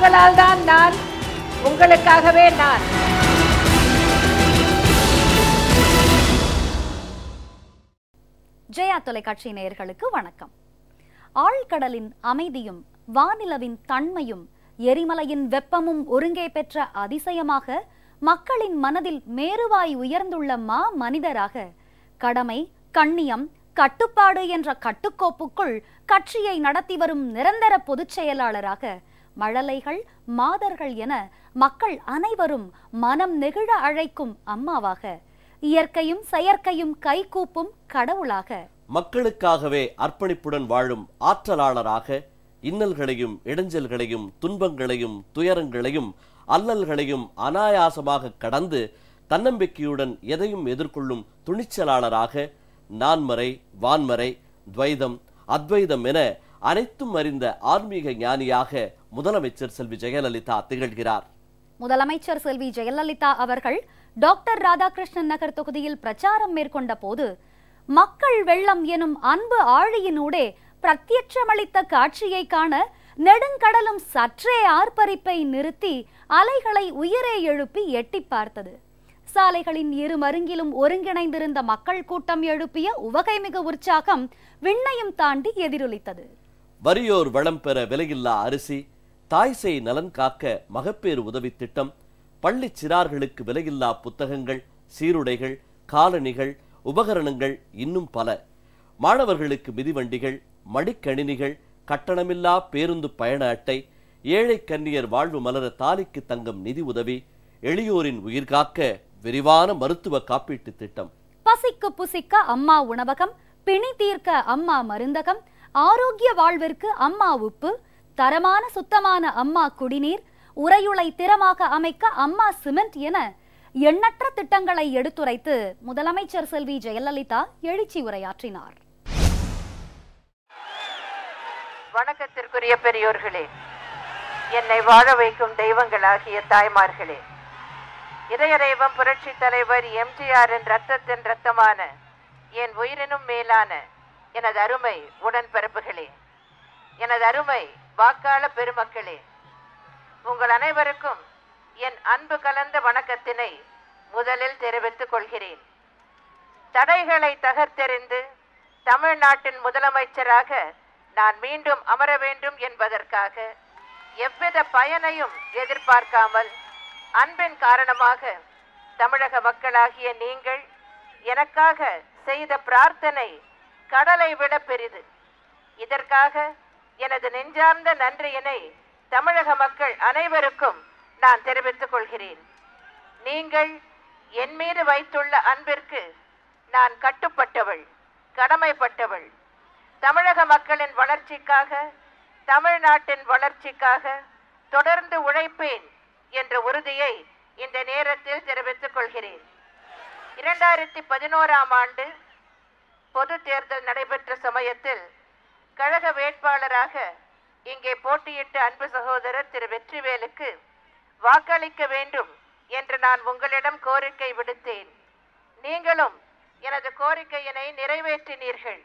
உங்களால் தான் நான், உங்களுக்காகவே நான். ஜெயா தொலைக்காட்சி நேயர்களுக்கு வணக்கம். ஆழ்கடலின் அமைதியும் வானிலவின் தன்மையும் எரிமலையின் வெப்பமும் ஒருங்கே பெற்ற அதிசயமாக மக்களின் மனதில் மேருவாய் உயர்ந்துள்ள மா மனிதராக கடமை, கண்ணியம், கட்டுப்பாடு என்ற கட்டுக்கோப்புக்குள் கட்சியை நடத்தி வரும் நிரந்தர பொதுச் செயலாளராக மழலைகள், மாதர்கள் என மக்கள் அனைவரும் மனம் நெகிழ அழைக்கும் அம்மாவாக, இயற்கையும் செயற்கையும் கைகூப்பும் கடவுளாக, மக்களுக்காகவே அர்ப்பணிப்புடன் வாழும் ஆற்றலாளராக, இன்னல்களையும் இடைஞ்சல்களையும் துன்பங்களையும் துயரங்களையும் அல்லல்களையும் அனாயாசமாக கடந்து தன்னம்பிக்கையுடன் எதையும் எதிர்கொள்ளும் துணிச்சலாளராக, நான்மறை, வான்மறை, துவைதம், அத்வைதம் என அனைத்தும் அறிந்த ஆன்மீக ஞானியாக முதலமைச்சர் செல்வி ஜெயலலிதா திகழ்கிறார். முதலமைச்சர் செல்வி ஜெயலலிதா அவர்கள் டாக்டர் ராதாகிருஷ்ணன் நகர் தொகுதியில் பிரச்சாரம் மேற்கொண்ட போது மக்கள் வெள்ளம் எனும் அன்பு ஆழியினூடே பிரத்யட்சமளித்த காட்சியை காண நெடுங்கடலும் சற்றே ஆர்ப்பரிப்பை நிறுத்தி அலைகளை உயிரே எழுப்பி எட்டி பார்த்தது. சாலைகளின் இரு மருங்கிலும் ஒருங்கிணைந்திருந்த மக்கள் கூட்டம் எழுப்பிய உவகைமிகு உற்சாகம் விண்ணையும் தாண்டி எதிரொலித்தது. வறியோர் வளம் பெற விலையில்லா அரிசி, தாய்சேய் நலன் காக்க மகப்பேறு உதவி திட்டம், பள்ளி சிறார்களுக்கு விலையில்லா புத்தகங்கள், சீருடைகள், காலணிகள், உபகரணங்கள், இன்னும் பல. மாணவர்களுக்கு மிதிவண்டிகள், மடிக்கணினிகள், கட்டணமில்லா பேருந்து பயண அட்டை, ஏழை கன்னியர் வாழ்வு மலர தாலிக்கு தங்கம் நிதி உதவி, எளியோரின் உயிர் காக்க விரிவான மருத்துவ காப்பீட்டு திட்டம், பசிக்கு புசிக்க அம்மா உணவகம், பிணி தீர்க்க அம்மா மருந்தகம், ஆரோக்கிய வாழ்விற்கு அம்மா உப்பு, தரமான சுத்தமான அம்மா குடிநீர், உரையுளை திறமாக அமைக்க அம்மா சிமெண்ட் என எண்ணற்ற திட்டங்களை எடுத்துரைத்து முதலமைச்சர் செல்வி ஜெயலலிதா எழுச்சி உரையாற்றினார். வணக்கத்திற்குரிய பெரியோர்களே, என்னை வாழ வைக்கும் தெய்வங்களாகிய தாய்மார்களே, இதய தெய்வம் புரட்சி தலைவர் எம்ஜிஆரின் ரத்தத்தின் ரத்தமான என் உயிரினும் மேலான எனது அருமை உடன்பிறப்புகளே, எனது அருமை வாக்காள பெருமக்களே, உங்கள் அனைவருக்கும் என் அன்பு கலந்த வணக்கத்தினை முதலில் தெரிவித்துக் கொள்கிறேன். தடைகளை தகர்த்தெறிந்து தமிழ்நாட்டின் முதலமைச்சராக நான் மீண்டும் அமர வேண்டும் என்பதற்காக எவ்வித பயனையும் எதிர்பார்க்காமல் அன்பின் காரணமாக தமிழக மக்களாகிய நீங்கள் எனக்காக செய்த பிரார்த்தனை கடலை விட பெரிது. இதற்காக எனது நெஞ்சார்ந்த நன்றியினை தமிழக மக்கள் அனைவருக்கும் நான் தெரிவித்துக் கொள்கிறேன். நீங்கள் என் மீது வைத்துள்ள அன்பிற்கு நான் கட்டுப்பட்டவள், கடமைப்பட்டவள். தமிழக மக்களின் வளர்ச்சிக்காக, தமிழ்நாட்டின் வளர்ச்சிக்காக தொடர்ந்து உழைப்பேன் என்ற உறுதியை இந்த நேரத்தில் தெரிவித்துக் கொள்கிறேன். 2011ஆம் ஆண்டு பொது தேர்தல் நடைபெற்ற சமயத்தில் கழக வேட்பாளராக இங்கே போட்டியிட்ட அன்பு சகோதரர் திரு வெற்றிவேலுக்கு வாக்களிக்க வேண்டும் என்று நான் உங்களிடம் கோரிக்கை விடுத்தேன். நீங்களும் எனது கோரிக்கையினை நிறைவேற்றினீர்கள்.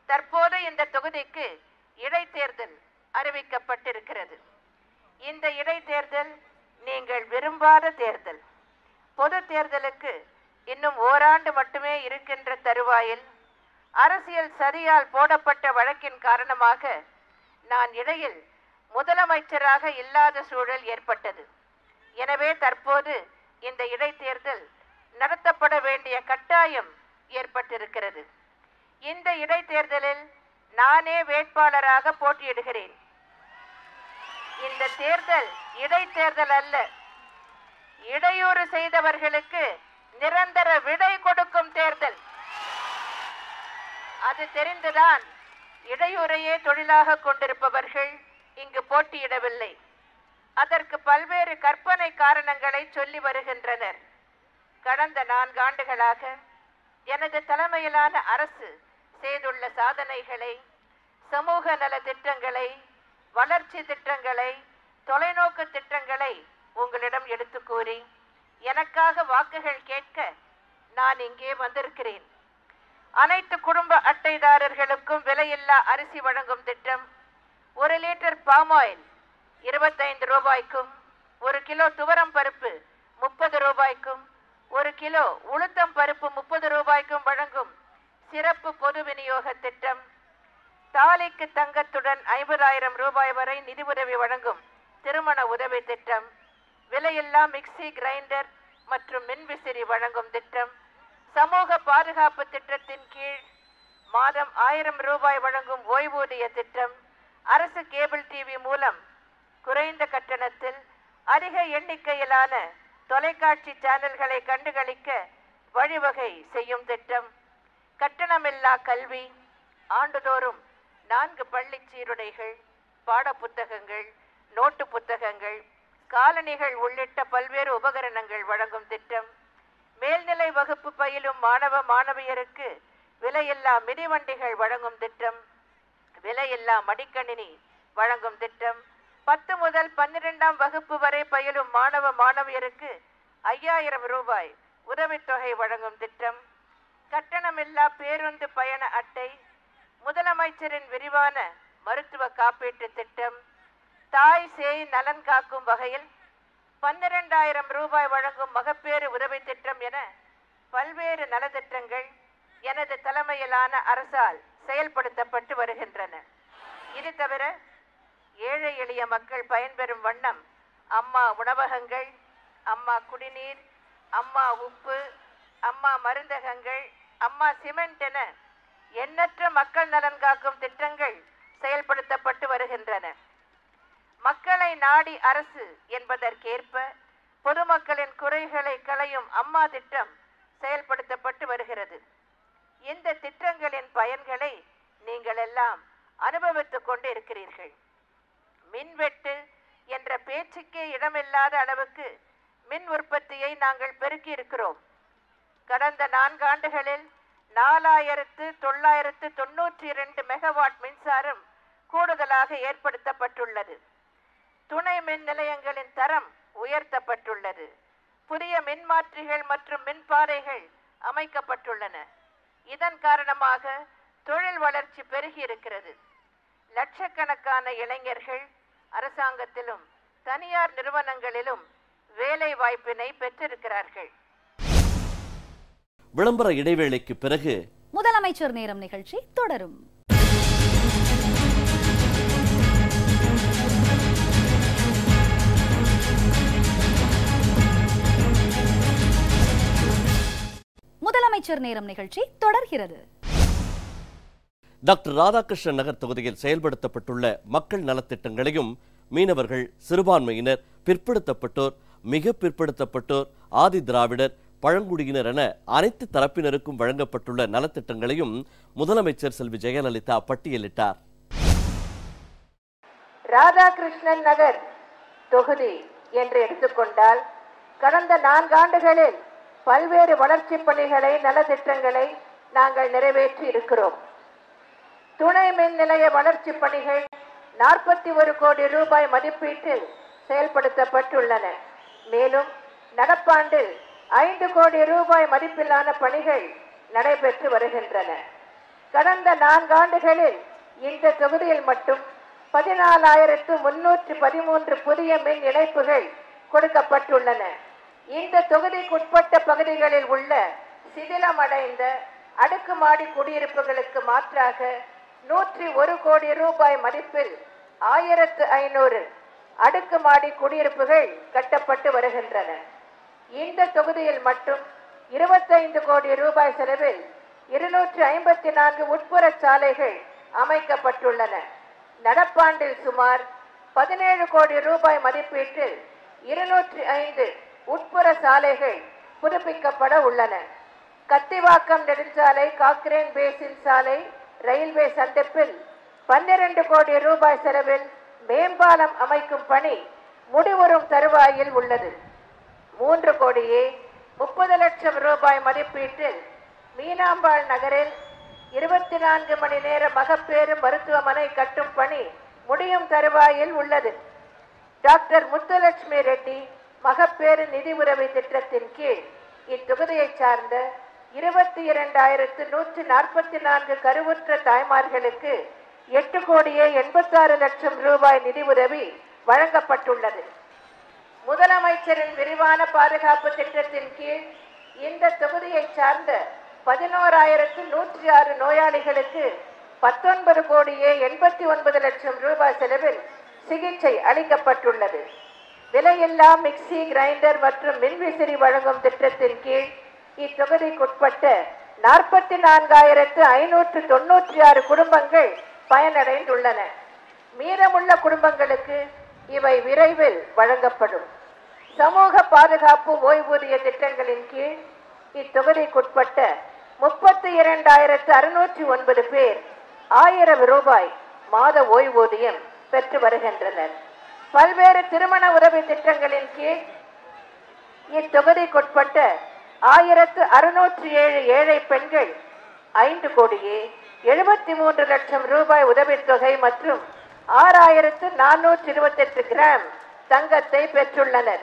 தற்போது இந்த தொகுதிக்கு இடைத்தேர்தல் அறிவிக்கப்பட்டிருக்கிறது. இந்த இடைத்தேர்தல் நீங்கள் விரும்பாத தேர்தல். பொது தேர்தலுக்கு இன்னும் ஓராண்டு மட்டுமே இருக்கின்ற தருவாயில் அரசியல் சதியால் போடப்பட்ட வழக்கின் காரணமாக நான் இடையில் முதலமைச்சராக இல்லாத சூழல் ஏற்பட்டது. எனவே தற்போது இந்த இடைத்தேர்தல் நடத்தப்பட வேண்டிய கட்டாயம் ஏற்பட்டிருக்கிறது. இந்த இடைத்தேர்தலில் நானே வேட்பாளராக போட்டியிடுகிறேன். இந்த தேர்தல் இடைத்தேர்தல் அல்ல, இடையூறு செய்தவர்களுக்கு நிரந்தர விடை கொடுக்கும் தேர்தல். அது தெரிந்துதான் இடையூறையே தொழிலாக கொண்டிருப்பவர்கள் இங்கு போட்டியிடவில்லை. அதற்கு பல்வேறு கற்பனை காரணங்களை சொல்லி வருகின்றனர். கடந்த 4 ஆண்டுகளாக எனது தலைமையிலான அரசு செய்துள்ள சாதனைகளை, சமூக நல திட்டங்களை, வளர்ச்சி திட்டங்களை, தொலைநோக்கு திட்டங்களை உங்களிடம் எடுத்து கூறி எனக்காக வாக்குகள் கேட்க நான் இங்கே வந்திருக்கிறேன். அனைத்து குடும்ப அட்டைதாரர்களுக்கும் விலையில்லா அரிசி வழங்கும் திட்டம், 1 லிட்டர் பாம் ஆயில் 25 ரூபாய்க்கும், 1 கிலோ துவரம் பருப்பு 30 ரூபாய்க்கும், 1 கிலோ உளுத்தம் பருப்பு 30 ரூபாய்க்கும் வழங்கும் சிறப்பு பொது விநியோக திட்டம், தாலிக்கு தங்கத்துடன் 50,000 ரூபாய் வரை நிதி உதவி வழங்கும் திருமண உதவி திட்டம், விலையில்லா மிக்சி கிரைண்டர் மற்றும் மின்விசிறி வழங்கும் திட்டம், சமூக பாதுகாப்பு திட்டத்தின் கீழ் மாதம் 1000 ரூபாய் வழங்கும் ஓய்வூதிய திட்டம், அரசு கேபிள் டிவி மூலம் குறைந்த கட்டணத்தில் அதிக எண்ணிக்கையிலான தொலைக்காட்சி சேனல்களை கண்டுகளிக்க வழிவகை செய்யும் திட்டம், கட்டணமில்லா கல்வி, ஆண்டுதோறும் 4 பள்ளி சீருடைகள், பாட புத்தகங்கள், நோட்டு புத்தகங்கள், காலணிகள் உள்ளிட்ட பல்வேறு உபகரணங்கள் வழங்கும் திட்டம், மேல்நிலை வகுப்பு பயிலும் மாணவ மாணவியருக்கு விலையில்லா மிதிவண்டிகள் வழங்கும் திட்டம், விலையில்லா மடிக்கணினி வழங்கும் திட்டம், 10 முதல் 12ஆம் வகுப்பு வரை பயிலும் மாணவ மாணவியருக்கு 5000 ரூபாய் உதவித்தொகை வழங்கும் திட்டம், கட்டணமில்லா பேருந்து பயண அட்டை, முதலமைச்சரின் விரிவான மருத்துவ காப்பீட்டு திட்டம், தாய் சேய் நலன் காக்கும் வகையில் 12,000 ரூபாய் வழங்கும் மகப்பேறு உதவி திட்டம் என பல்வேறு நலத்திட்டங்கள் எனது தலைமையிலான அரசால் செயல்படுத்தப்பட்டு வருகின்றன. இது தவிர ஏழை எளிய மக்கள் பயன்பெறும் வண்ணம் அம்மா உணவகங்கள், அம்மா குடிநீர், அம்மா உப்பு, அம்மா மருந்தகங்கள், அம்மா சிமெண்ட் என எண்ணற்ற மக்கள் நலன் காக்கும் திட்டங்கள் செயல்படுத்தப்பட்டு வருகின்றன. மக்களை நாடி அரசு என்பதற்கேற்ப பொதுமக்களின் குறைகளை களையும் அம்மா திட்டம் செயல்படுத்தப்பட்டு வருகிறது. இந்த திட்டங்களின் பயன்களை நீங்கள் எல்லாம் அனுபவித்துக் கொண்டு இருக்கிறீர்கள். மின்வெட்டு என்ற பேச்சுக்கே இடமில்லாத அளவுக்கு மின் உற்பத்தியை நாங்கள் பெருக்கி இருக்கிறோம். கடந்த 4 ஆண்டுகளில் 4992 மெகாவாட் மின்சாரம் கூடுதலாக ஏற்படுத்தப்பட்டுள்ளது. துணை மின் நிலையங்களின் தரம் உயர்த்தப்பட்டுள்ளது. புதிய மின்மாற்றிகள் மற்றும் மின்பாதைகள் அமைக்கப்பட்டுள்ளன. இதன் காரணமாக தொழில் வளர்ச்சி பெருகி இருக்கிறது. லட்சக்கணக்கான இளைஞர்கள் அரசாங்கத்திலும் தனியார் நிறுவனங்களிலும் வேலை வாய்ப்பினை பெற்றிருக்கிறார்கள். விளம்பர இடைவேளைக்கு பிறகு முதலமைச்சர் நேரம் நிகழ்ச்சி தொடரும். முதலமைச்சர் நேரம் நிகழ்ச்சி தொடர்கிறது. டாக்டர் ராதாகிருஷ்ணன் நகர் தொகுதியில் செயல்படுத்தப்பட்டுள்ள மக்கள் நலத்திட்டங்களையும் மீனவர்கள், சிறுபான்மையினர், பிற்படுத்தப்பட்டோர், மிக பிற்படுத்தப்பட்டோர், ஆதி திராவிடர், பழங்குடியினர் என அனைத்து தரப்பினருக்கும் வழங்கப்பட்டுள்ள நலத்திட்டங்களையும் முதலமைச்சர் செல்வி ஜெயலலிதா பட்டியலிட்டார். ராதாகிருஷ்ணன் நகர் தொகுதி என்று எடுத்துக்கொண்டால் கடந்த 4 ஆண்டுகளில் பல்வேறு வளர்ச்சி பணிகளை, நலத்திட்டங்களை நாங்கள் நிறைவேற்றி இருக்கிறோம். துணை மின் நிலைய வளர்ச்சி பணிகள் 41 கோடி ரூபாய் மதிப்பீட்டில் செயல்படுத்தப்பட்டுள்ளன. மேலும் நடப்பாண்டு 5 கோடி ரூபாய் மதிப்பிலான பணிகள் நடைபெற்று வருகின்றன. கடந்த 4 ஆண்டுகளில் இந்த தொகுதியில் மட்டும் 14,313 புதிய மின் இணைப்புகள் கொடுக்கப்பட்டுள்ளன. இந்த தொகுதிக்குட்பட்ட பகுதிகளில் உள்ள சிதிலமடைந்த அடுக்குமாடி குடியிருப்புகளுக்கு மாற்றாக 101 கோடி ரூபாய் மதிப்பில் 1500 அடுக்குமாடி குடியிருப்புகள் கட்டப்பட்டு வருகின்றன. இந்த தொகுதியில் மட்டும் 25 கோடி ரூபாய் செலவில் 254 உட்புற சாலைகள் அமைக்கப்பட்டுள்ளன. நடப்பாண்டில் சுமார் 17 கோடி ரூபாய் மதிப்பீட்டில் 205 உட்புற சாலைகள் புதுப்பிக்கப்பட உள்ளன. கத்திவாக்கம் நெடுஞ்சாலை, காக்ரேன் பேசின் சாலை, ரயில்வே சந்திப்பில் 12 கோடி ரூபாய் செலவில் மேம்பாலம் அமைக்கும் பணி முடிவுறும் தருவாயில் உள்ளது. 3 கோடியே 30 லட்சம் ரூபாய் மதிப்பீட்டில் மீனாம்பாள் நகரில் 24 மணி நேர மகப்பேறு மருத்துவமனை கட்டும் பணி முடியும் தருவாயில் உள்ளது. டாக்டர் முத்துலட்சுமி ரெட்டி மகப்பேறு நிதி உதவி திட்டத்தின் கீழ் இத்தொகுதியைச் சார்ந்த 22,144 கருவுற்ற தாய்மார்களுக்கு 8 கோடியே 86 லட்சம் ரூபாய் நிதி உதவி வழங்கப்பட்டுள்ளது. முதலமைச்சரின் விரிவான பாதுகாப்பு திட்டத்தின் கீழ் இந்த தொகுதியை சார்ந்த 11,106 நோயாளிகளுக்கு 19 கோடியே 89 லட்சம் ரூபாய் செலவில் சிகிச்சை அளிக்கப்பட்டுள்ளது. விலையில்லா மிக்சி, கிரைண்டர் மற்றும் மின்விசிறி வழங்கும் திட்டத்தின் கீழ் இத்தொகுதிக்குட்பட்ட 44,596 குடும்பங்கள் பயனடைந்துள்ளன. மீதமுள்ள குடும்பங்களுக்கு இவை விரைவில் வழங்கப்படும். சமூக பாதுகாப்பு ஓய்வூதிய திட்டங்களின் கீழ் இத்தொகுதிக்குட்பட்ட 32,609 பேர் 1000 ரூபாய் மாத ஓய்வூதியம் பெற்று வருகின்றனர். பல்வேறு திருமண உதவி திட்டங்களின் கீழ் இத்தொகுதிக்குட்பட்ட 1607 ஏழை பெண்கள் 5 கோடியே 73 லட்சம் ரூபாய் உதவித்தொகை மற்றும் 6,428 கிராம் தங்கத்தை பெற்றுள்ளனர்.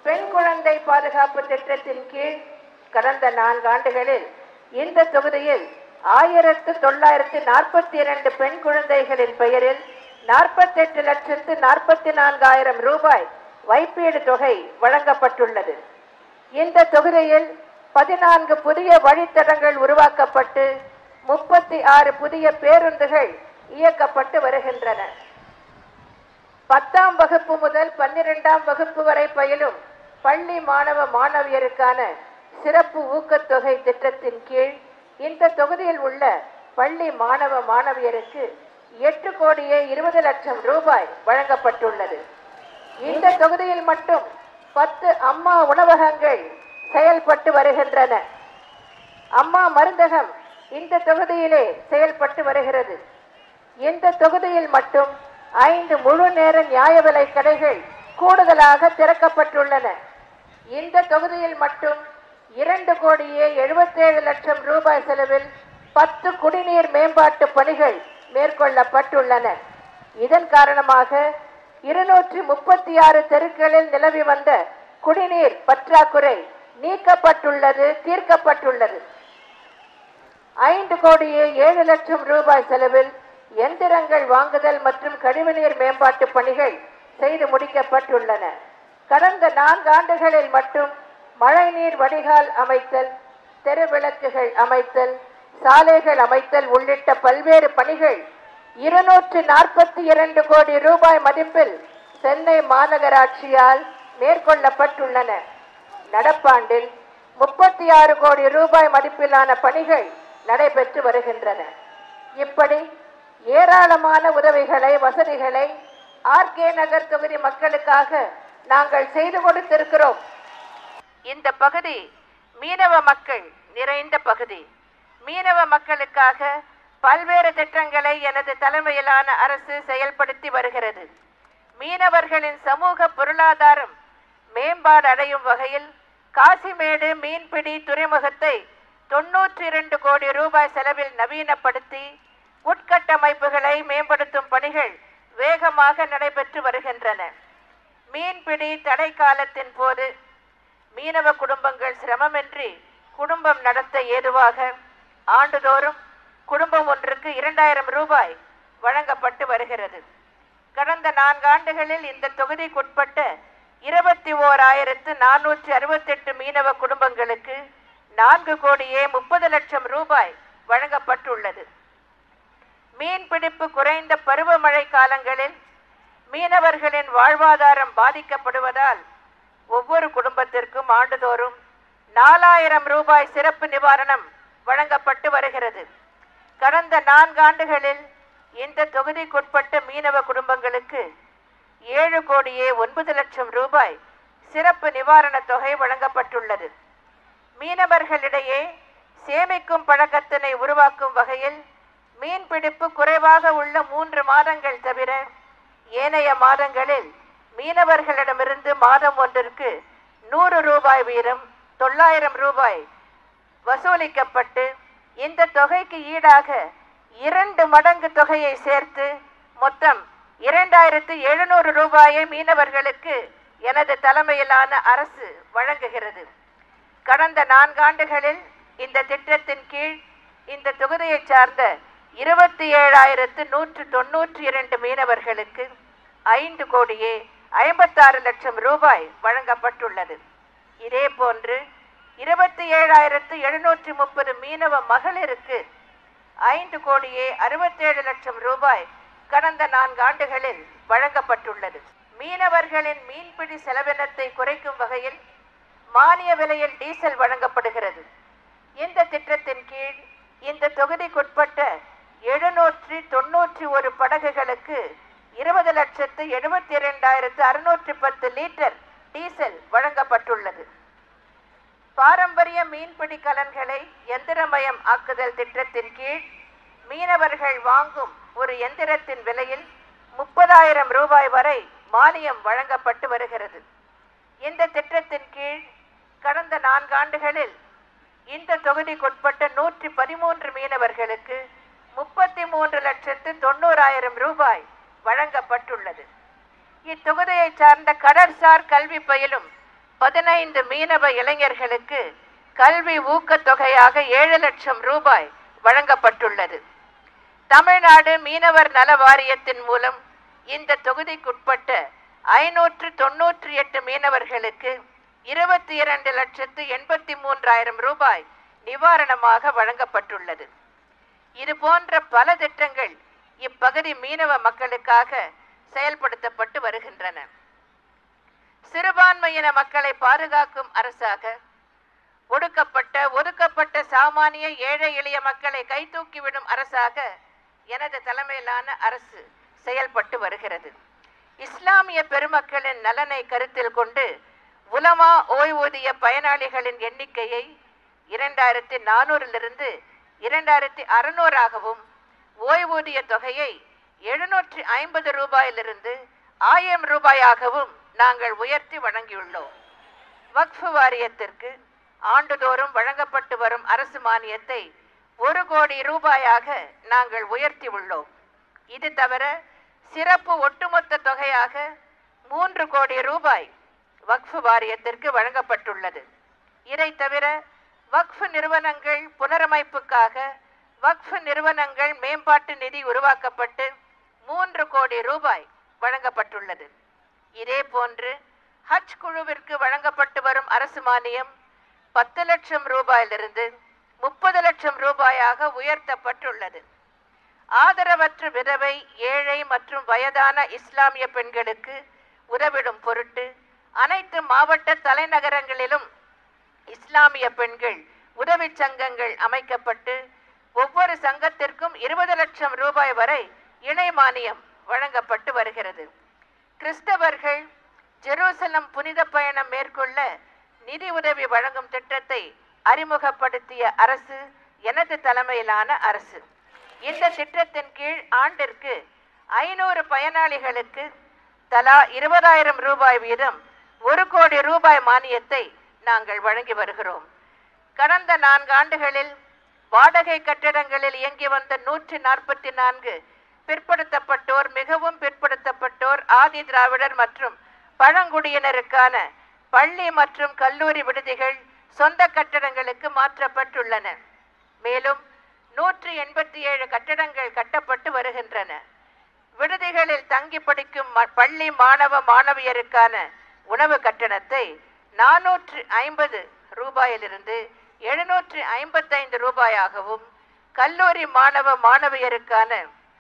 பெண் குழந்தை பாதுகாப்பு திட்டத்தின் கீழ் கடந்த 4 ஆண்டுகளில் இந்த தொகுதியில் 1942 பெண் குழந்தைகளின் பெயரில் 48,44,000 ரூபாய் வைப்பீடு தொகை வழங்கப்பட்டுள்ளது. இந்த தொகுதியில் 14 புதிய வழித்தடங்கள் உருவாக்கப்பட்டு 36 புதிய பேருந்துகள் இயக்கப்பட்டு வருகின்றன. 10ஆம் வகுப்பு முதல் 12ஆம் வகுப்பு வரை பயிலும் பள்ளி மாணவ மாணவியருக்கான சிறப்பு ஊக்கத்தொகை திட்டத்தின் கீழ் இந்த தொகுதியில் உள்ள பள்ளி மாணவ மாணவியருக்கு 8 கோடியே 20 லட்சம் ரூபாய் வழங்கப்பட்டுள்ளது. இந்த தொகுதியில் மட்டும் 10 அம்மா உணவகங்கள் செயல்பட்டு வருகின்றன. அம்மா மருந்தகம் இந்த தொகுதியிலே செயல்பட்டு வருகிறது. இந்த தொகுதியில் மட்டும் 5 முழு நேர நியாய விலை கடைகள் கூடுதலாக திறக்கப்பட்டுள்ளன. இந்த தொகுதியில் மட்டும் 2 கோடியே 77 லட்சம் ரூபாய் செலவில் 10 குடிநீர் மேம்பாட்டு பணிகள் மேற்கொள்ளப்பட்டுள்ளன. இதன் காரணமாக 236 தெருக்களில் நிலவி வந்த குடிநீர் பற்றாக்குறை நீக்கப்பட்டுள்ளது, தீர்க்கப்பட்டுள்ளது. 5 கோடியே 7 லட்சம் ரூபாய் செலவில் எந்திரங்கள் வாங்குதல் மற்றும் கழிவுநீர் மேம்பாட்டு பணிகள் செய்து முடிக்கப்பட்டுள்ளன. கடந்த 4 ஆண்டுகளில் மட்டும் மழைநீர் வடிகால் அமைத்தல், தெருவிளக்குகள் அமைத்தல், சாலைகள் அமைத்தல் உள்ளிட்ட பல்வேறு பணிகள் 242 கோடி ரூபாய் மதிப்பில் சென்னை மாநகராட்சியால் மேற்கொள்ளப்பட்டுள்ளன. நடப்பாண்டில் 36 கோடி ரூபாய் மதிப்பிலான பணிகள் நடைபெற்று வருகின்றன. இப்படி ஏராளமான உதவிகளை, வசதிகளை ஆர்கே நகர் தொகுதி மக்களுக்காக நாங்கள் செய்து கொடுத்திருக்கிறோம். இந்த பகுதி மீனவ மக்கள் நிறைந்த பகுதி. மீனவ மக்களுக்காக பல்வேறு திட்டங்களை எனது தலைமையிலான அரசு செயல்படுத்தி வருகிறது. மீனவர்களின் சமூக பொருளாதாரம் மேம்பாடு அடையும் வகையில் காசிமேடு மீன்பிடி துறைமுகத்தை 92 கோடி ரூபாய் செலவில் நவீனப்படுத்தி உட்கட்டமைப்புகளை மேம்படுத்தும் பணிகள் வேகமாக நடைபெற்று வருகின்றன. மீன்பிடி தடை காலத்தின் போது மீனவ குடும்பங்கள் சிரமமின்றி குடும்பம் நடத்த ஏதுவாக ஆண்டுதோறும் குடும்பம் ஒன்றுக்கு 2000 ரூபாய் வழங்கப்பட்டு வருகிறது. கடந்த 4 ஆண்டுகளில் இந்த தொகுதிக்குட்பட்ட 21,468 மீனவ குடும்பங்களுக்கு 4 கோடியே 30 லட்சம் ரூபாய் வழங்கப்பட்டுள்ளது. மீன்பிடிப்பு குறைந்த பருவமழை காலங்களில் மீனவர்களின் வாழ்வாதாரம் பாதிக்கப்படுவதால் ஒவ்வொரு குடும்பத்திற்கும் ஆண்டுதோறும் 4000 ரூபாய் சிறப்பு நிவாரணம் வழங்கப்பட்டு வருகிறது. கடந்த 4 ஆண்டுகளில் இந்த தொகுதிக்குட்பட்ட மீனவ குடும்பங்களுக்கு 7 கோடியே 9 லட்சம் ரூபாய் சிறப்பு நிவாரண தொகை வழங்கப்பட்டுள்ளது. மீனவர்களிடையே சேமிக்கும் பழக்கத்தினை உருவாக்கும் வகையில் மீன்பிடிப்பு குறைவாக உள்ள 3 மாதங்கள் தவிர ஏனைய மாதங்களில் மீனவர்களிடமிருந்து மாதம் ஒன்றிற்கு 100 ரூபாய் வீதம் 900 ரூபாய் வசூலிக்கப்பட்டு இந்த தொகைக்கு ஈடாக 2 மடங்கு தொகையை சேர்த்து மொத்தம் 2700 ரூபாயை மீனவர்களுக்கு எனது தலைமையிலான அரசு வழங்குகிறது. கடந்த 4 ஆண்டுகளில் இந்த திட்டத்தின் கீழ் இந்த தொகுதியை சார்ந்த 27,192 மீனவர்களுக்கு 5,56,00,000 ரூபாய் வழங்கப்பட்டுள்ளது. இதேபோன்று 27,730 மீனவ மகளிருக்கு 5,67,00,000 ரூபாய் கடந்த 4 ஆண்டுகளில் வழங்கப்பட்டுள்ளது. மீனவர்களின் மீன்பிடி செலவினத்தை குறைக்கும் வகையில் மானிய விலையில் டீசல் வழங்கப்படுகிறது. இந்த திட்டத்தின் கீழ் இந்த தொகுதிக்குட்பட்ட 791 படகுகளுக்கு 20,72,610 லிட்டர் டீசல் வழங்கப்பட்டுள்ளது. பாரம்பரிய மீன்பிடி கலன்களை எந்திரமயம் ஆக்குதல் திட்டத்தின் கீழ் மீனவர்கள் வாங்கும் ஒரு எந்திரத்தின் விலையில் 30,000 ரூபாய் வரை மானியம் வழங்கப்பட்டு வருகிறது. இந்த திட்டத்தின் கீழ் கடந்த 4 ஆண்டுகளில் இந்த தொகுதிக்குட்பட்ட 113 மீனவர்களுக்கு 33,90,000 ரூபாய் வழங்கப்பட்டுள்ளது. இத்தொகுதியை சார்ந்த கடற்சார் கல்வி பயிலும் 15 மீனவ இளைஞர்களுக்கு கல்வி ஊக்கத்தொகையாக 7 லட்சம் ரூபாய் வழங்கப்பட்டுள்ளது. தமிழ்நாடு மீனவர் நல வாரியத்தின் மூலம் இந்த தொகுதிக்குட்பட்ட 598 மீனவர்களுக்கு 22,83,000 ரூபாய் நிவாரணமாக வழங்கப்பட்டுள்ளது. இது போன்ற பல திட்டங்கள் இப்பகுதி மீனவ மக்களுக்காக செயல்படுத்தப்பட்டு வருகின்றன. சிறுபான்மையின மக்களை பாதுகாக்கும் அரசாக ஒதுக்கப்பட்ட சாமானிய ஏழை எளிய மக்களை கைதூக்கிவிடும் அரசாக எனது தலைமையிலான அரசு செயல்பட்டு வருகிறது. இஸ்லாமிய பெருமக்களின் நலனை கருத்தில் கொண்டு உலமா ஓய்வூதிய பயனாளிகளின் எண்ணிக்கையை 2,400 2,600 ஓய்வூதிய தொகையை 750 ரூபாயிலிருந்து 1000 ரூபாயாகவும் நாங்கள் உயர்த்தி வழங்கியுள்ளோம். வக்ஃப் வாரியத்திற்கு ஆண்டுதோறும் வழங்கப்பட்டு வரும் அரசு மானியத்தை 1 கோடி ரூபாயாக நாங்கள் உயர்த்தி உள்ளோம். இது தவிர சிறப்பு ஒட்டுமொத்த தொகையாக 3 கோடி ரூபாய் வக்ஃப் வாரியத்திற்கு வழங்கப்பட்டுள்ளது. இதை தவிர வக்ஃப் நிறுவனங்கள் புனரமைப்புக்காக வக்ஃப் நிறுவனங்கள் மேம்பாட்டு நிதி உருவாக்கப்பட்டு 3 கோடி ரூபாய் வழங்கப்பட்டுள்ளது. இதே போன்று ஹஜ் குழுவிற்கு வழங்கப்பட்டு வரும் அரசு மானியம் 10 லட்சம் ரூபாயிலிருந்து 30 லட்சம் ரூபாயாக உயர்த்தப்பட்டுள்ளது. ஆதரவற்ற விதவை, ஏழை மற்றும் வயதான இஸ்லாமிய பெண்களுக்கு உதவிடும் பொருட்டு அனைத்து மாவட்ட தலைநகரங்களிலும் இஸ்லாமிய பெண்கள் உதவி சங்கங்கள் அமைக்கப்பட்டு ஒவ்வொரு சங்கத்திற்கும் 20 லட்சம் ரூபாய் வரை இணை மானியம் வழங்கப்பட்டு வருகிறது. கிறிஸ்தவர்கள் ஜெருசலம் புனித பயணம் மேற்கொள்ள நிதி உதவி வழங்கும் திட்டத்தை அறிமுகப்படுத்திய அரசு எனது தலைமையிலான அரசு. இந்த திட்டத்தின் கீழ் ஆண்டிற்கு 500 பயனாளிகளுக்கு தலா 20,000 ரூபாய் வீதம் 1 கோடி ரூபாய் மானியத்தை நாங்கள் வழங்கி வருகிறோம். கடந்த 4 ஆண்டுகளில் வாடகை கட்டடங்களில் இயங்கி வந்த 144 பிற்படுத்தப்பட்டோர், மிகவும் பிற்படுத்தப்பட்டோர், ஆதி திராவிடர் மற்றும் பழங்குடியினருக்கான பள்ளி மற்றும் கல்லூரி விடுதிகள் சொந்த கட்டடங்களுக்கு மாற்றப்பட்டுள்ளன. மேலும் 187 கட்டடங்கள் கட்டப்பட்டு வருகின்றன. விடுதிகளில் தங்கி படிக்கும் பள்ளி மாணவ மாணவியருக்கான உணவு கட்டணத்தை 450 ரூபாயிலிருந்து 755 ரூபாயாகவும், கல்லூரி மாணவ மாணவியருக்கான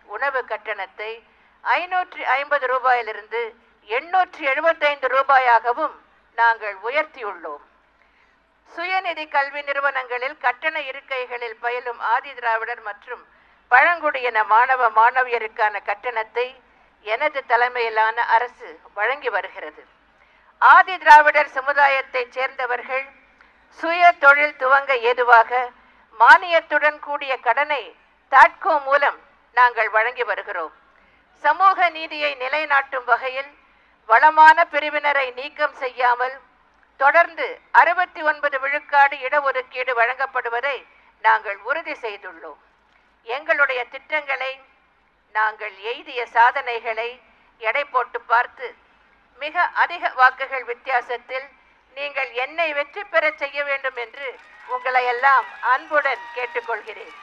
உணவு கட்டணத்தை 550 ரூபாயிலிருந்து 875 ரூபாயாகவும் நாங்கள் உயர்த்தியுள்ளோம். சுயநிதி கல்வி நிறுவனங்களில் கட்டண இருக்கைகளில் பயிலும் ஆதி திராவிடர் மற்றும் பழங்குடியின மாணவ மாணவியருக்கான கட்டணத்தை எனது தலைமையிலான அரசு வழங்கி வருகிறது. ஆதி திராவிடர் சமுதாயத்தைச் சேர்ந்தவர்கள் சுய தொழில் துவங்க ஏதுவாக மானியத்துடன் கூடிய கடனை தாட்கோ மூலம் நாங்கள் வழங்கி வருகிறோம். சமூக நீதியை நிலைநாட்டும் வகையில் வளமான பிரிவினரை நீக்கம் செய்யாமல் தொடர்ந்து 69 விழுக்காடு இடஒதுக்கீடு வழங்கப்படுவதை நாங்கள் உறுதி செய்துள்ளோம். எங்களுடைய திட்டங்களை, நாங்கள் எய்திய சாதனைகளை எடை போட்டு பார்த்து மிக அதிக வாக்குகள் வித்தியாசத்தில் நீங்கள் என்னை வெற்றி பெற செய்ய வேண்டும் என்று உங்களை எல்லாம் அன்புடன் கேட்டுக்கொள்கிறேன்.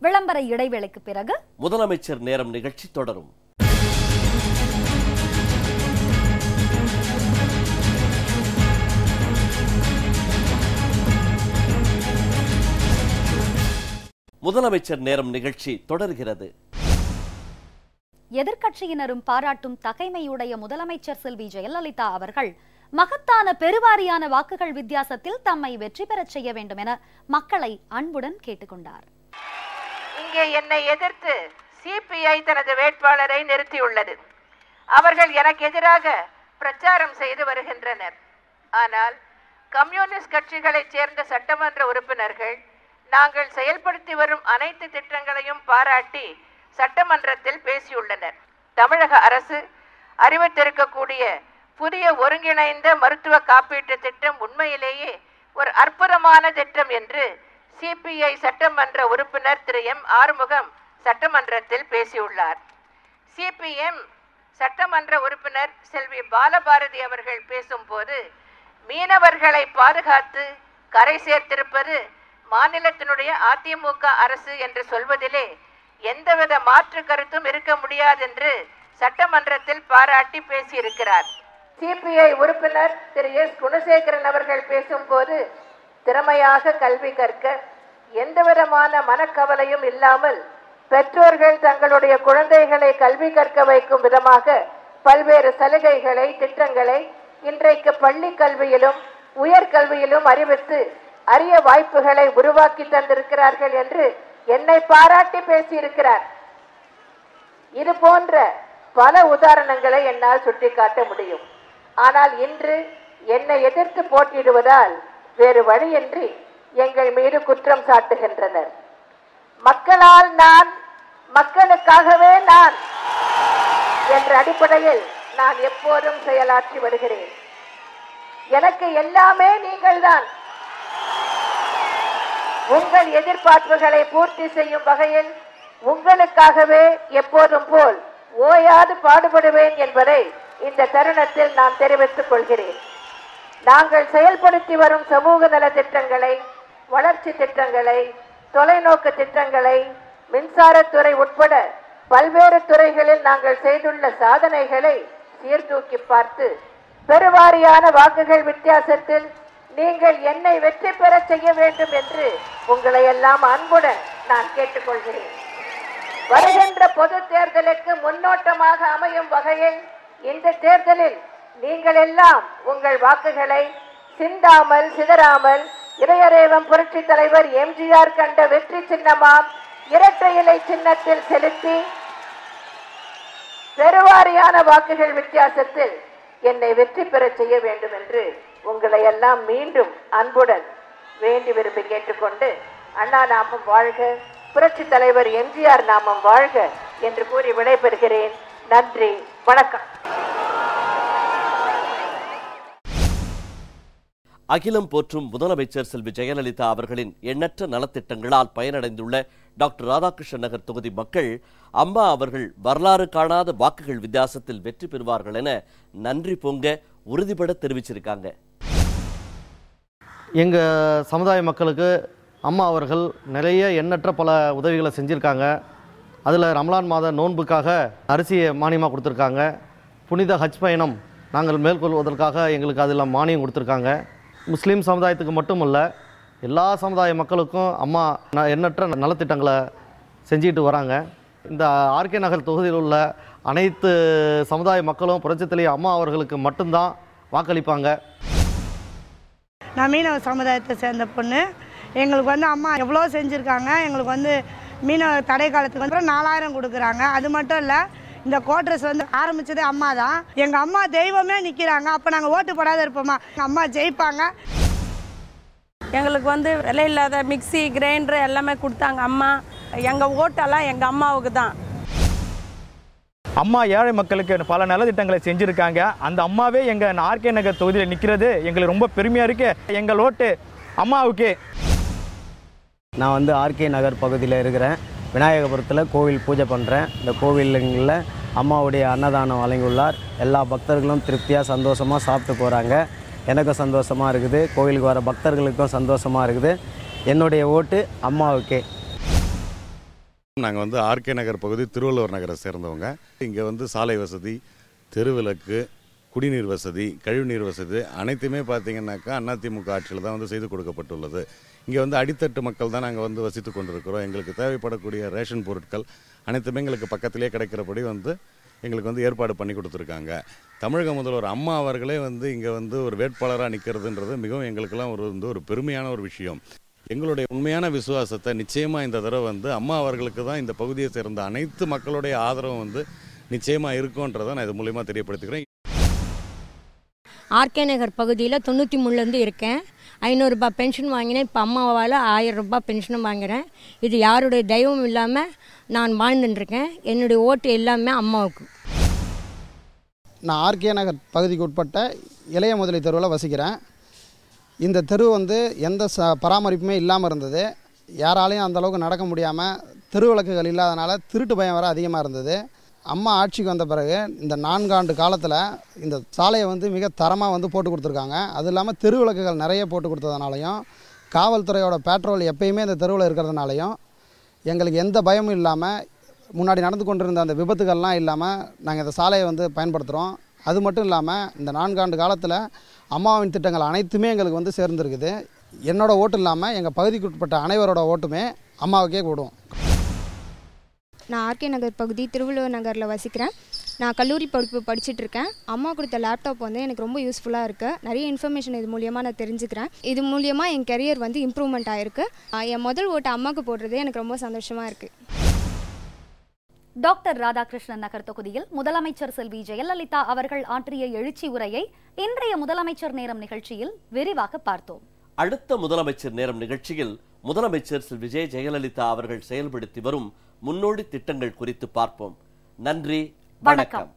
விளம்பர இடைவேளைக்கு பிறகு முதலமைச்சர் நேரம் நிகழ்ச்சி தொடரும். முதலமைச்சர் நேரம் நிகழ்ச்சி தொடர்கிறது. எதிர்க்கட்சியினரும் பாராட்டும் தகைமையுடைய முதலமைச்சர் செல்வி ஜெயலலிதா அவர்கள் மகத்தான பெருவாரியான வாக்குகள் வித்தியாசத்தில் தம்மை வெற்றி பெறச் செய்ய வேண்டும் என மக்களை அன்புடன் கேட்டுக்கொண்டார். இங்கே என்னை எதிர்த்து சிபிஐ தனது வேட்பாளரை நிறுத்தியுள்ளது. அவர்கள் எனக்கு எதிராக பிரச்சாரம் செய்து வருகின்றனர். ஆனால் கம்யூனிஸ்ட் கட்சிகளைச் சேர்ந்த சட்டமன்ற உறுப்பினர்கள் நாங்கள் செயல்படுத்தி வரும் அனைத்து திட்டங்களையும் பாராட்டி சட்டமன்றத்தில் பேசியுள்ளனர். தமிழக அரசு அறிவித்திருக்கக்கூடிய புதிய ஒருங்கிணைந்த மருத்துவ காப்பீட்டு திட்டம் உண்மையிலேயே ஒரு அற்புதமான திட்டம் என்று சிபிஐ சட்டமன்ற உறுப்பினர் திரு எம் ஆறுமுகம் சட்டமன்றத்தில் பேசியுள்ளார். சிபிஎம் சட்டமன்ற உறுப்பினர் செல்வி பாலபாரதி அவர்கள் பேசும்போது மீனவர்களை பாதுகாத்து கரை சேர்த்திருப்பது மாநிலத்தினுடைய அதிமுக அரசு என்று சொல்வதிலே எந்தவித மாற்று கருத்தும் இருக்க முடியாது என்று சட்டமன்றத்தில் பாராட்டி பேசியிருக்கிறார். சிபிஐ உறுப்பினர் திரு எஸ் குணசேகரன் அவர்கள் பேசும்போது திறமையாக கல்வி கற்க எந்தவிதமான மனக்கவலையும் இல்லாமல் பெற்றோர்கள் தங்களுடைய குழந்தைகளை கல்வி கற்க வைக்கும் விதமாக பல்வேறு சலுகைகளை திட்டங்களை இன்றைக்கு பள்ளி கல்வியிலும் உயர்கல்வியிலும் அறிவித்து அரிய வாய்ப்புகளை உருவாக்கி தந்திருக்கிறார்கள் என்று என்னை பாராட்டி பேசியிருக்கிறார். இது போன்ற பல உதாரணங்களை என்னால் சுட்டிக்காட்ட முடியும். ஆனால் இன்று என்னை எதிர்த்து போட்டியிடுவதால் வேறு வழியின்றி எங்கள் மீது குற்றம் சாட்டுகின்றனர். மக்களால் நான், மக்களுக்காகவே நான் என்ற அடிப்படையில் நான் எப்போதும் செயலாற்றி வருகிறேன். எனக்கு எல்லாமே நீங்கள்தான். உங்கள் எதிர்பார்ப்புகளை பூர்த்தி செய்யும் வகையில் உங்களுக்காகவே எப்போதும் போல் ஓயாது பாடுபடுவேன் என்பதை இந்த தருணத்தில் நான் தெரிவித்துக் கொள்கிறேன். நாங்கள் செயல்படுத்தி வரும் சமூக நல திட்டங்களை, வளர்ச்சி திட்டங்களை, தொலைநோக்கு திட்டங்களை, மின்சாரத்துறை உட்பட பல்வேறு துறைகளில் நாங்கள் செய்துள்ள சாதனைகளை சீர்தூக்கி பார்த்து பெருவாரியான வாக்குகள் வித்தியாசத்தில் நீங்கள் என்னை வெற்றி பெற செய்ய வேண்டும் என்று உங்களை எல்லாம் அன்புடன் நான் கேட்டுக்கொள்கிறேன். வருகின்ற பொது தேர்தலுக்கு முன்னோட்டமாக அமையும் வகையில் இந்த தேர்தலில் நீங்கள் எல்லாம் உங்கள் வாக்குகளை சிந்தாமல் சிதறாமல் இதயரேவம் புரட்சி தலைவர் எம்ஜிஆர் கண்ட வெற்றி சின்னமாம் இரட்டை இலை சின்னத்தில் செலுத்தி பெருவாரியான வாக்குகள் வித்தியாசத்தில் என்னை வெற்றி பெற செய்ய வேண்டும் என்று உங்களை எல்லாம் மீண்டும் அன்புடன் வேண்டி விரும்பி கேட்டுக்கொண்டு அண்ணா நாமம் வாழ்க, புரட்சி தலைவர் எம்ஜிஆர் நாமம் வாழ்க என்று கூறி விடைபெறுகிறேன். நன்றி, வணக்கம். அகிலம் போற்றும் முதலமைச்சர் செல்வி ஜெயலலிதா அவர்களின் எண்ணற்ற நலத்திட்டங்களால் பயனடைந்துள்ள டாக்டர் ராதாகிருஷ்ணன் நகர் தொகுதி மக்கள் அம்மா அவர்கள் வரலாறு காணாத வாக்குகள் வித்தியாசத்தில் வெற்றி பெறுவார்கள் என நன்றி பொங்க உறுதிபட தெரிவிச்சிருக்காங்க. எங்கள் சமுதாய மக்களுக்கு அம்மா அவர்கள் நிறைய எண்ணற்ற பல உதவிகளை செஞ்சுருக்காங்க. அதில் ரமலான் மாத நோன்புக்காக அரிசியை மானியமாக கொடுத்துருக்காங்க. புனித ஹஜ் பயணம் நாங்கள் மேற்கொள்வதற்காக எங்களுக்கு அதில் மானியம் கொடுத்துருக்காங்க. முஸ்லீம் சமுதாயத்துக்கு மட்டுமல்ல, எல்லா சமுதாய மக்களுக்கும் அம்மா எண்ணற்ற நலத்திட்டங்களை செஞ்சுக்கிட்டு வராங்க. இந்த ஆர்கே நகர் தொகுதியில் உள்ள அனைத்து சமுதாய மக்களும் புரட்சித்தலைவர் அம்மா அவர்களுக்கு மட்டும்தான் வாக்களிப்பாங்க. நான் மீனவ சமுதாயத்தை சேர்ந்த பொண்ணு. எங்களுக்கு வந்து அம்மா எவ்வளோ செஞ்சுருக்காங்க. எங்களுக்கு வந்து மீனவ தடை காலத்துக்கு வந்து 4000 கொடுக்குறாங்க. அது மட்டும் இல்லை, இந்த கோட்ரஸ் வந்து ஆரம்பித்ததே அம்மா தான். எங்கள் அம்மா தெய்வமே நிற்கிறாங்க. அப்போ நாங்கள் ஓட்டு போடாத இருப்போமா? எங்கள் அம்மா ஜெயிப்பாங்க. எங்களுக்கு வந்து விலை இல்லாத மிக்சி, கிரைண்டர் எல்லாமே கொடுத்தாங்க அம்மா. எங்கள் ஓட்டெல்லாம் எங்கள் அம்மாவுக்கு தான். அம்மா ஏழை மக்களுக்கு பல நலத்திட்டங்களை செஞ்சுருக்காங்க. அந்த அம்மாவே எங்கள் ஆர்கே நகர் தொகுதியில் நிற்கிறது எங்களுக்கு ரொம்ப பெருமையாக இருக்குது. எங்கள் ஓட்டு அம்மாவுக்கு. நான் வந்து ஆர்கே நகர் பகுதியில் இருக்கிறேன். விநாயகபுரத்தில் கோவில் பூஜை பண்ணுறேன். இந்த கோவிலுங்களில் அம்மாவுடைய அன்னதானம் வழங்கியுள்ளார். எல்லா பக்தர்களும் திருப்தியாக சந்தோஷமாக சாப்பிட்டு போகிறாங்க. எனக்கும் சந்தோஷமாக இருக்குது. கோவிலுக்கு வர பக்தர்களுக்கும் சந்தோஷமாக இருக்குது. என்னுடைய ஓட்டு அம்மாவுக்கே. நாங்கள் வந்து ஆர்கே நகர் பகுதி திருவள்ளுவர் நகரை சேர்ந்தவங்க. இங்கே வந்து சாலை வசதி, தெருவிளக்கு, குடிநீர் வசதி, கழிவுநீர் வசதி அனைத்துமே பார்த்தீங்கன்னாக்கா அதிமுக ஆட்சியில் தான் வந்து செய்து கொடுக்கப்பட்டுள்ளது. இங்கே வந்து அடித்தட்டு மக்கள் தான் நாங்கள் வந்து வசித்து கொண்டிருக்கிறோம். எங்களுக்கு தேவைப்படக்கூடிய ரேஷன் பொருட்கள் அனைத்துமே எங்களுக்கு பக்கத்திலே கிடைக்கிறபடி வந்து எங்களுக்கு வந்து ஏற்பாடு பண்ணி கொடுத்துருக்காங்க. தமிழக முதல்வர் அம்மா அவர்களே வந்து இங்கே வந்து ஒரு வேட்பாளராக நிற்கிறதுன்றது மிகவும் எங்களுக்கெல்லாம் ஒரு பெருமையான ஒரு விஷயம். எங்களுடைய உண்மையான விசுவாசத்தை நிச்சயமாக இந்த தடவை வந்து அம்மா அவர்களுக்கு தான் இந்த பகுதியை சேர்ந்த அனைத்து மக்களுடைய ஆதரவும் வந்து நிச்சயமாக இருக்குன்றதை நான் இது மூலயமா தெரியப்படுத்துகிறேன். ஆர்கே நகர் பகுதியில் 93லேருந்து இருக்கேன். 500 ரூபாய் பென்ஷன் வாங்கினேன். இப்போ அம்மாவால் 1000 ரூபாய் பென்ஷனும் வாங்குகிறேன். இது யாருடைய தெய்வம் இல்லாமல் நான் வாழ்ந்துட்டுருக்கேன். என்னுடைய ஓட்டு எல்லாமே அம்மாவுக்கு. நான் ஆர்கே நகர் பகுதிக்கு உட்பட்ட இளைய முதலி தெருவில் வசிக்கிறேன். இந்த தெரு வந்து எந்த பராமரிப்புமே இல்லாமல் இருந்தது. யாராலையும் அந்தளவுக்கு நடக்க முடியாமல், தெருவிளக்குகள் இல்லாதனால திருட்டு பயம் வேறு அதிகமாக இருந்தது. அம்மா ஆட்சிக்கு வந்த பிறகு இந்த 4 ஆண்டு காலத்தில் இந்த சாலையை வந்து மிக தரமாக வந்து போட்டு கொடுத்துருக்காங்க. அது இல்லாமல் தெருவிளக்குகள் நிறைய போட்டு கொடுத்ததுனாலையும், காவல்துறையோட பேட்ரோல் எப்பயுமே இந்த தெருவில் இருக்கிறதுனாலையும் எங்களுக்கு எந்த பயமும் இல்லாமல், முன்னாடி நடந்து கொண்டிருந்த அந்த விபத்துகள்லாம் இல்லாமல் நாங்கள் இந்த சாலையை வந்து பயன்படுத்துகிறோம். அது மட்டும் இல்லாமல் இந்த 4 ஆண்டு காலத்தில் அம்மாவின் திட்டங்கள் அனைத்துமே எங்களுக்கு வந்து சேர்ந்துருக்குது. என்னோடய ஓட்டு இல்லாமல் எங்கள் பகுதிக்கு உட்பட்ட அனைவரோட ஓட்டுமே அம்மாவுக்கே கூடும். நான் ஆர்கே நகர் பகுதி திருவள்ளுவர் நகரில் வசிக்கிறேன். நான் கல்லூரி படிப்பு படிச்சுட்ருக்கேன். அம்மா கொடுத்த லேப்டாப் வந்து எனக்கு ரொம்ப யூஸ்ஃபுல்லாக இருக்குது. நிறைய இன்ஃபர்மேஷன் இது மூலியமாக நான் தெரிஞ்சுக்கிறேன். இது மூலியமாக என் கெரியர் வந்து இம்ப்ரூவ்மெண்ட் ஆகிருக்கு. என் முதல் ஓட்டு அம்மாவுக்கு போடுறது எனக்கு ரொம்ப சந்தோஷமாக இருக்குது. டாக்டர் ராதாகிருஷ்ணன் நகர் தொகுதியில் முதலமைச்சர் செல்வி ஜெயலலிதா அவர்கள் ஆற்றிய எழுச்சி உரையை இன்றைய முதலமைச்சர் நேரம் நிகழ்ச்சியில் விரிவாக பார்த்தோம். அடுத்த முதலமைச்சர் நேரம் நிகழ்ச்சியில் முதலமைச்சர் செல்வி ஜெயலலிதா அவர்கள் செயல்படுத்தி வரும் முன்னோடி திட்டங்கள் குறித்து பார்ப்போம். நன்றி, வணக்கம்.